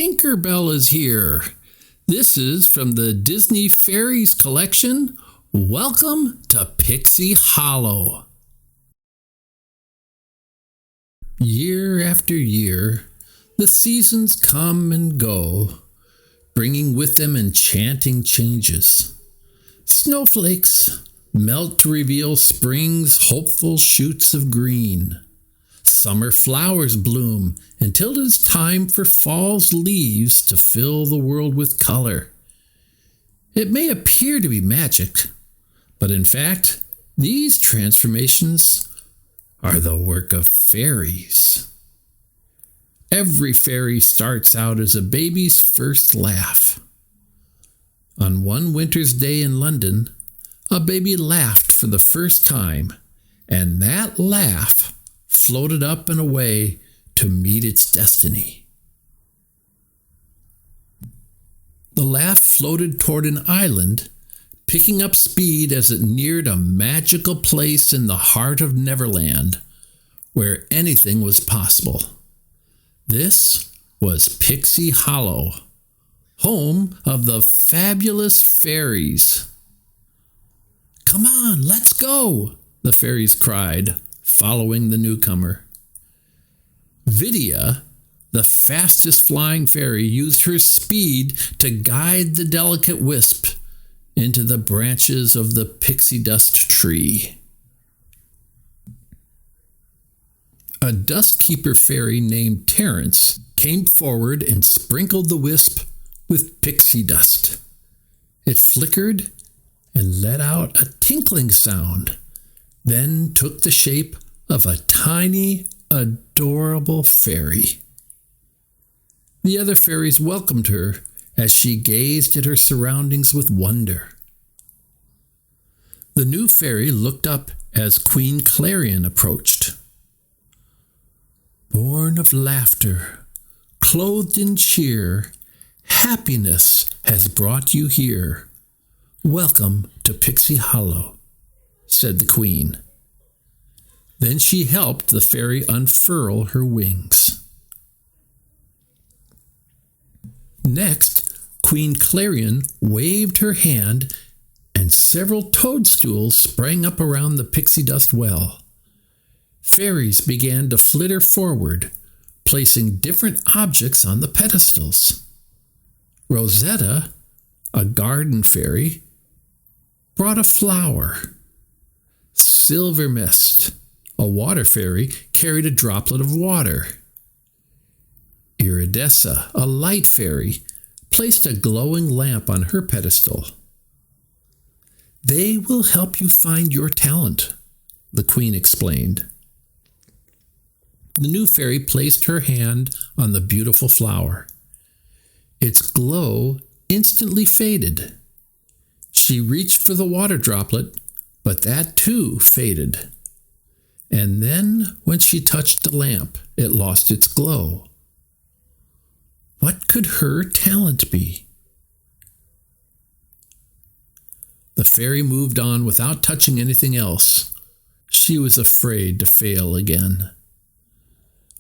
Tinkerbell is here. This is from the Disney Fairies collection. Welcome to Pixie Hollow. Year after year, the seasons come and go, bringing with them enchanting changes. Snowflakes melt to reveal spring's hopeful shoots of green. Summer flowers bloom until it is time for fall's leaves to fill the world with color. It may appear to be magic, but in fact, these transformations are the work of fairies. Every fairy starts out as a baby's first laugh. On one winter's day in London, a baby laughed for the first time, and that laugh floated up and away to meet its destiny. The laugh floated toward an island, picking up speed as it neared a magical place in the heart of Neverland, where anything was possible. This was Pixie Hollow, home of the fabulous fairies. "Come on, let's go," the fairies cried, following the newcomer. Vidya, the fastest flying fairy, used her speed to guide the delicate wisp into the branches of the pixie dust tree. A dustkeeper fairy named Terence came forward and sprinkled the wisp with pixie dust. It flickered and let out a tinkling sound, then took the shape of a tiny, adorable fairy. The other fairies welcomed her as she gazed at her surroundings with wonder. The new fairy looked up as Queen Clarion approached. "Born of laughter, clothed in cheer, happiness has brought you here. Welcome to Pixie Hollow," said the queen. Then she helped the fairy unfurl her wings. Next, Queen Clarion waved her hand, and several toadstools sprang up around the pixie dust well. Fairies began to flitter forward, placing different objects on the pedestals. Rosetta, a garden fairy, brought a flower. Silver Mist, a water fairy, carried a droplet of water. Iridessa, a light fairy, placed a glowing lamp on her pedestal. "They will help you find your talent," the queen explained. The new fairy placed her hand on the beautiful flower. Its glow instantly faded. She reached for the water droplet, but that too faded. And then, when she touched the lamp, it lost its glow. What could her talent be? The fairy moved on without touching anything else. She was afraid to fail again.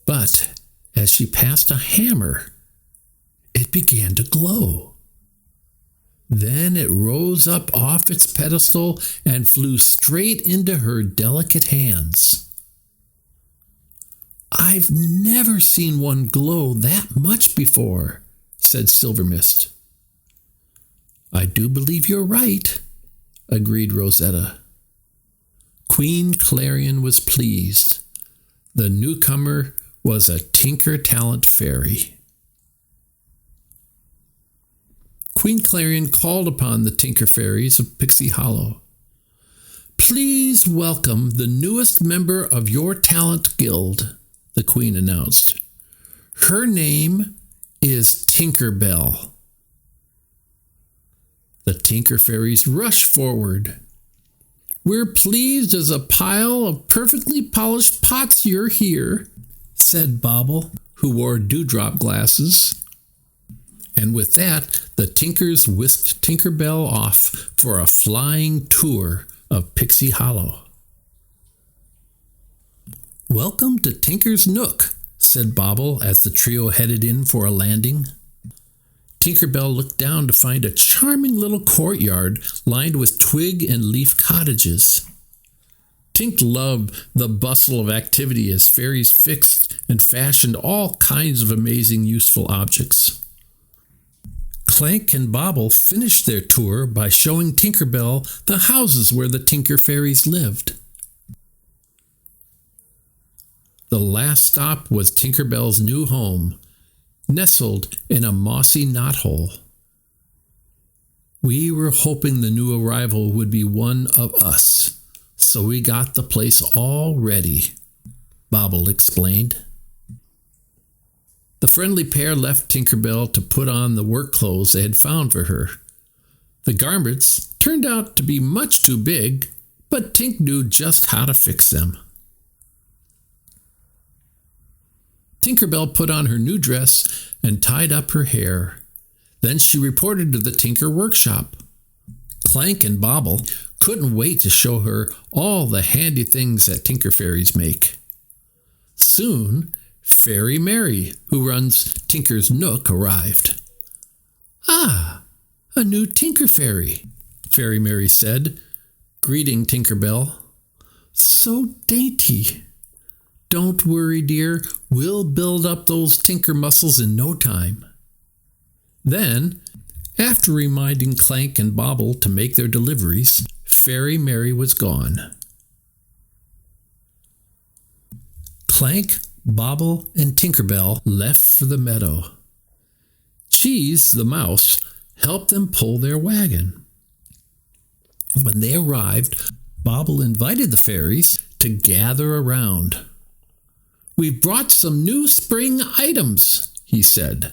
But as she passed a hammer, it began to glow. Then it rose up off its pedestal and flew straight into her delicate hands. "I've never seen one glow that much before," said Silver Mist. "I do believe you're right," agreed Rosetta. Queen Clarion was pleased. The newcomer was a Tinker Talent fairy. Queen Clarion called upon the Tinker Fairies of Pixie Hollow. "Please welcome the newest member of your talent guild," the queen announced. "Her name is Tinkerbell." The Tinker Fairies rushed forward. "We're pleased as a pile of perfectly polished pots you're here," said Bobble, who wore dewdrop glasses. And with that, the Tinkers whisked Tinkerbell off for a flying tour of Pixie Hollow. "Welcome to Tinker's Nook," said Bobble as the trio headed in for a landing. Tinkerbell looked down to find a charming little courtyard lined with twig and leaf cottages. Tink loved the bustle of activity as fairies fixed and fashioned all kinds of amazing useful objects. Clank and Bobble finished their tour by showing Tinkerbell the houses where the Tinker Fairies lived. The last stop was Tinkerbell's new home, nestled in a mossy knothole. We were hoping the new arrival would be one of us, so we got the place all ready, Bobble explained. The friendly pair left Tinkerbell to put on the work clothes they had found for her. The garments turned out to be much too big, but Tink knew just how to fix them. Tinkerbell put on her new dress and tied up her hair. Then she reported to the Tinker workshop. Clank and Bobble couldn't wait to show her all the handy things that Tinker Fairies make. Soon, Fairy Mary, who runs Tinker's Nook, arrived. "Ah, a new Tinker Fairy," Fairy Mary said, greeting Tinkerbell. "So dainty. Don't worry, dear, we'll build up those Tinker muscles in no time." Then, after reminding Clank and Bobble to make their deliveries, Fairy Mary was gone. Clank, Bobble, and Tinkerbell left for the meadow. Cheese, the mouse, helped them pull their wagon. When they arrived, Bobble invited the fairies to gather around. "We've brought some new spring items," he said.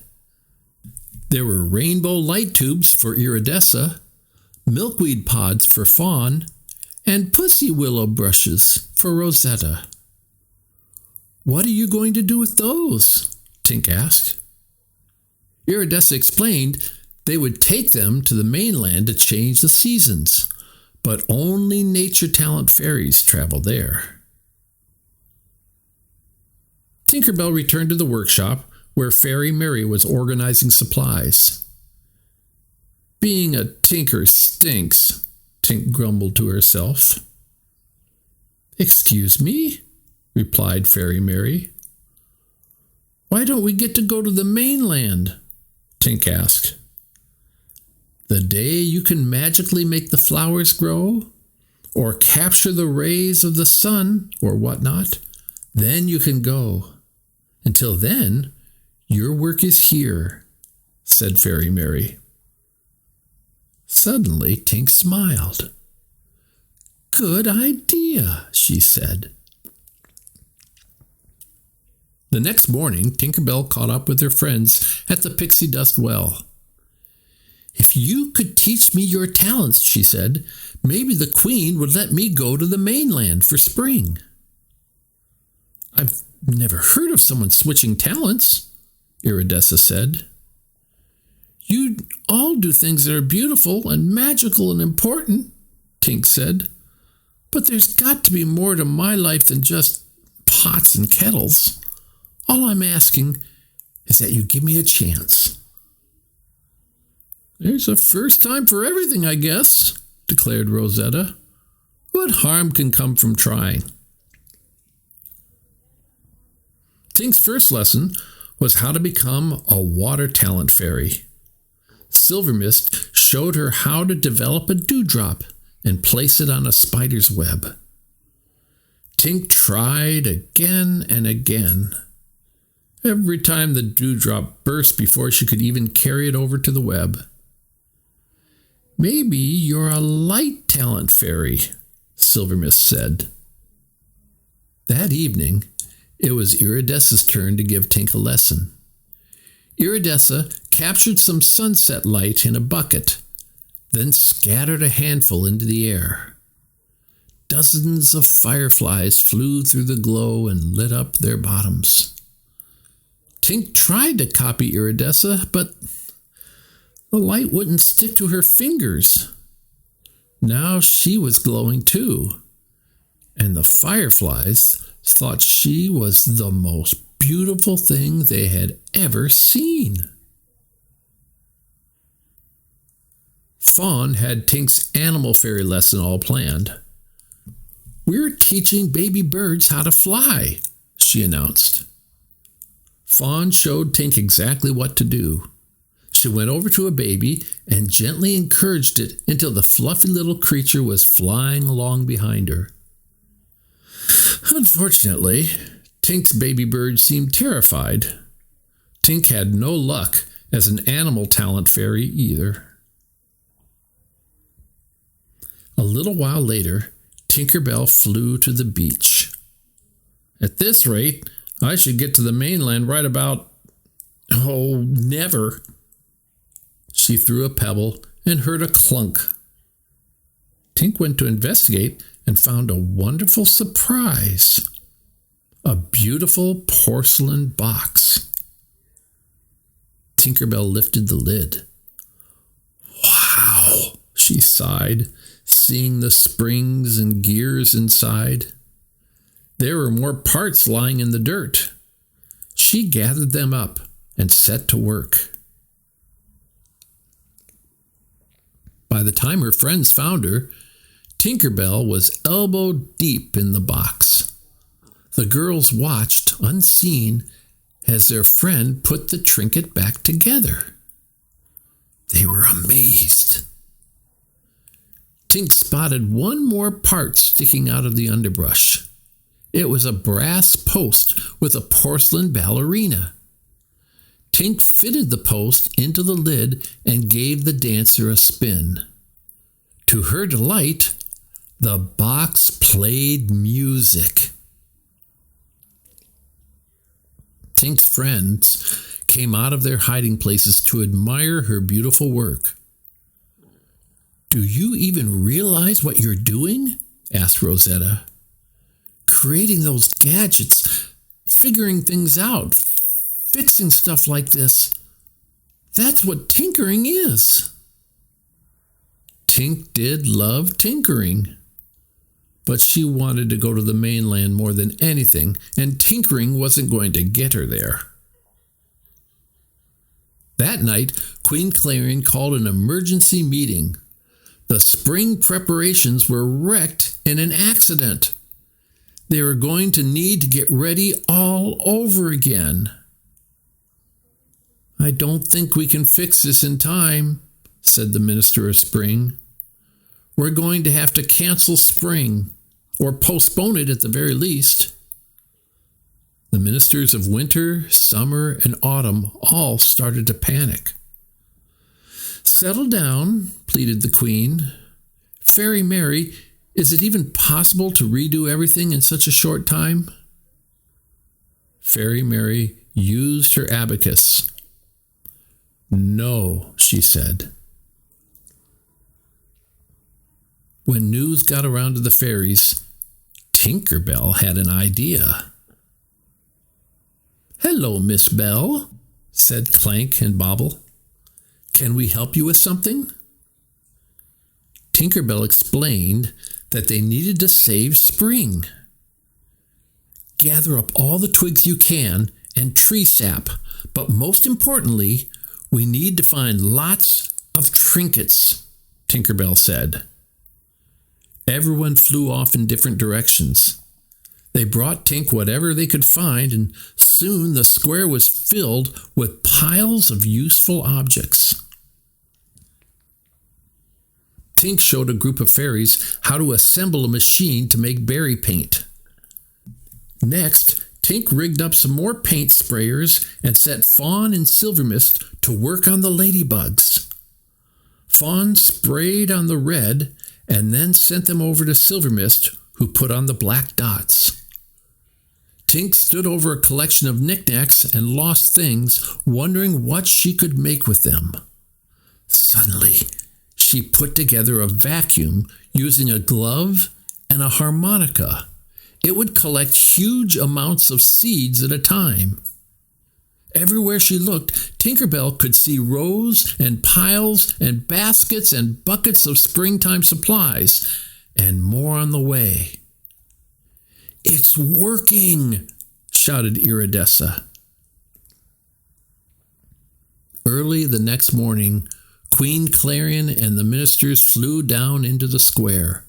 There were rainbow light tubes for Iridessa, milkweed pods for Fawn, and pussy willow brushes for Rosetta. "What are you going to do with those?" Tink asked. Iridessa explained they would take them to the mainland to change the seasons, but only nature talent fairies travel there. Tinkerbell returned to the workshop where Fairy Mary was organizing supplies. "Being a tinker stinks," Tink grumbled to herself. "Excuse me?" replied Fairy Mary. "Why don't we get to go to the mainland?" Tink asked. "The day you can magically make the flowers grow, or capture the rays of the sun, or whatnot, then you can go. Until then, your work is here," said Fairy Mary. Suddenly, Tink smiled. "Good idea," she said. The next morning, Tinkerbell caught up with her friends at the pixie dust well. "If you could teach me your talents," she said, "maybe the Queen would let me go to the mainland for spring." "I've never heard of someone switching talents," Iridessa said. "You all do things that are beautiful and magical and important," Tink said. "But there's got to be more to my life than just pots and kettles. All I'm asking is that you give me a chance." "There's a first time for everything, I guess," declared Rosetta. "What harm can come from trying?" Tink's first lesson was how to become a water talent fairy. Silvermist showed her how to develop a dewdrop and place it on a spider's web. Tink tried again and again. Every time the dewdrop burst before she could even carry it over to the web. "Maybe you're a light talent fairy," Silvermist said. That evening, it was Iridessa's turn to give Tink a lesson. Iridessa captured some sunset light in a bucket, then scattered a handful into the air. Dozens of fireflies flew through the glow and lit up their bottoms. Tink tried to copy Iridessa, but the light wouldn't stick to her fingers. Now she was glowing too, and the fireflies thought she was the most beautiful thing they had ever seen. Fawn had Tink's animal fairy lesson all planned. "We're teaching baby birds how to fly," she announced. Fawn showed Tink exactly what to do. She went over to a baby and gently encouraged it until the fluffy little creature was flying along behind her. Unfortunately, Tink's baby bird seemed terrified. Tink had no luck as an animal talent fairy either. A little while later, Tinkerbell flew to the beach. "At this rate, I should get to the mainland right about, never." She threw a pebble and heard a clunk. Tink went to investigate and found a wonderful surprise. A beautiful porcelain box. Tinkerbell lifted the lid. "Wow," she sighed, seeing the springs and gears inside. There were more parts lying in the dirt. She gathered them up and set to work. By the time her friends found her, Tinkerbell was elbow deep in the box. The girls watched, unseen, as their friend put the trinket back together. They were amazed. Tink spotted one more part sticking out of the underbrush. It was a brass post with a porcelain ballerina. Tink fitted the post into the lid and gave the dancer a spin. To her delight, the box played music. Tink's friends came out of their hiding places to admire her beautiful work. "Do you even realize what you're doing?" asked Rosetta. "Creating those gadgets, figuring things out, fixing stuff like this. That's what tinkering is." Tink did love tinkering, but she wanted to go to the mainland more than anything, and tinkering wasn't going to get her there. That night, Queen Clarion called an emergency meeting. The spring preparations were wrecked in an accident. They were going to need to get ready all over again. "I don't think we can fix this in time," said the Minister of Spring. "We're going to have to cancel spring, or postpone it at the very least." The ministers of winter, summer, and autumn all started to panic. "Settle down," pleaded the Queen. "Fairy Mary, is it even possible to redo everything in such a short time?" Fairy Mary used her abacus. "No," she said. When news got around to the fairies, Tinkerbell had an idea. "Hello, Miss Bell," said Clank and Bobble. "Can we help you with something?" Tinkerbell explained that they needed to save spring. "Gather up all the twigs you can and tree sap, but most importantly, we need to find lots of trinkets," Tinkerbell said. Everyone flew off in different directions. They brought Tink whatever they could find, and soon the square was filled with piles of useful objects. Tink showed a group of fairies how to assemble a machine to make berry paint. Next, Tink rigged up some more paint sprayers and set Fawn and Silvermist to work on the ladybugs. Fawn sprayed on the red and then sent them over to Silvermist, who put on the black dots. Tink stood over a collection of knickknacks and lost things, wondering what she could make with them. Suddenly, she put together a vacuum using a glove and a harmonica. It would collect huge amounts of seeds at a time. Everywhere she looked, Tinkerbell could see rows and piles and baskets and buckets of springtime supplies, and more on the way. "It's working!" shouted Iridessa. Early the next morning, Queen Clarion and the ministers flew down into the square.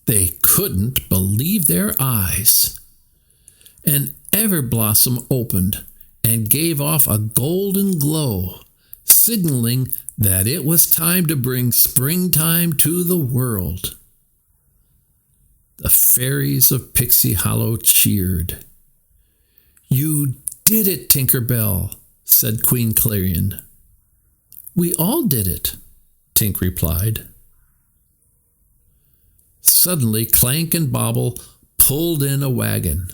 They couldn't believe their eyes. An everblossom opened and gave off a golden glow, signaling that it was time to bring springtime to the world. The fairies of Pixie Hollow cheered. "You did it, Tinkerbell," said Queen Clarion. "We all did it," Tink replied. Suddenly, Clank and Bobble pulled in a wagon.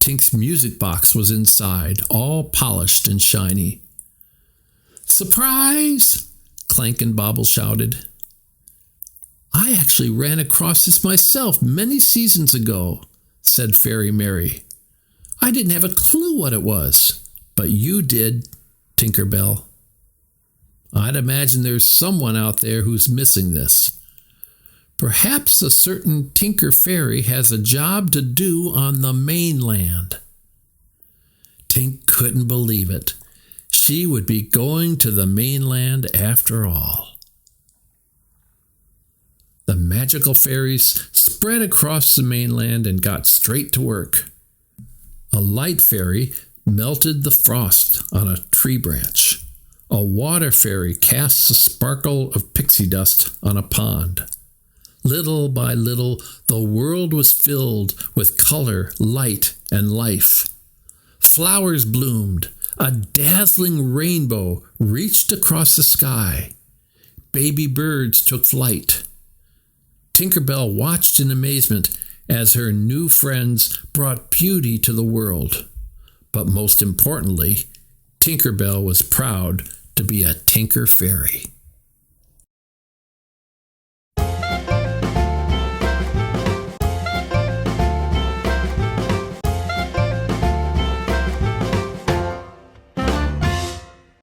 Tink's music box was inside, all polished and shiny. "Surprise!" Clank and Bobble shouted. "I actually ran across this myself many seasons ago," said Fairy Mary. "I didn't have a clue what it was, but you did, Tinkerbell. I'd imagine there's someone out there who's missing this. Perhaps a certain Tinker Fairy has a job to do on the mainland." Tink couldn't believe it. She would be going to the mainland after all. The magical fairies spread across the mainland and got straight to work. A light fairy melted the frost on a tree branch. A water fairy cast a sparkle of pixie dust on a pond. Little by little, the world was filled with color, light, and life. Flowers bloomed. A dazzling rainbow reached across the sky. Baby birds took flight. Tinkerbell watched in amazement as her new friends brought beauty to the world. But most importantly, Tinkerbell was proud to be a Tinker Fairy.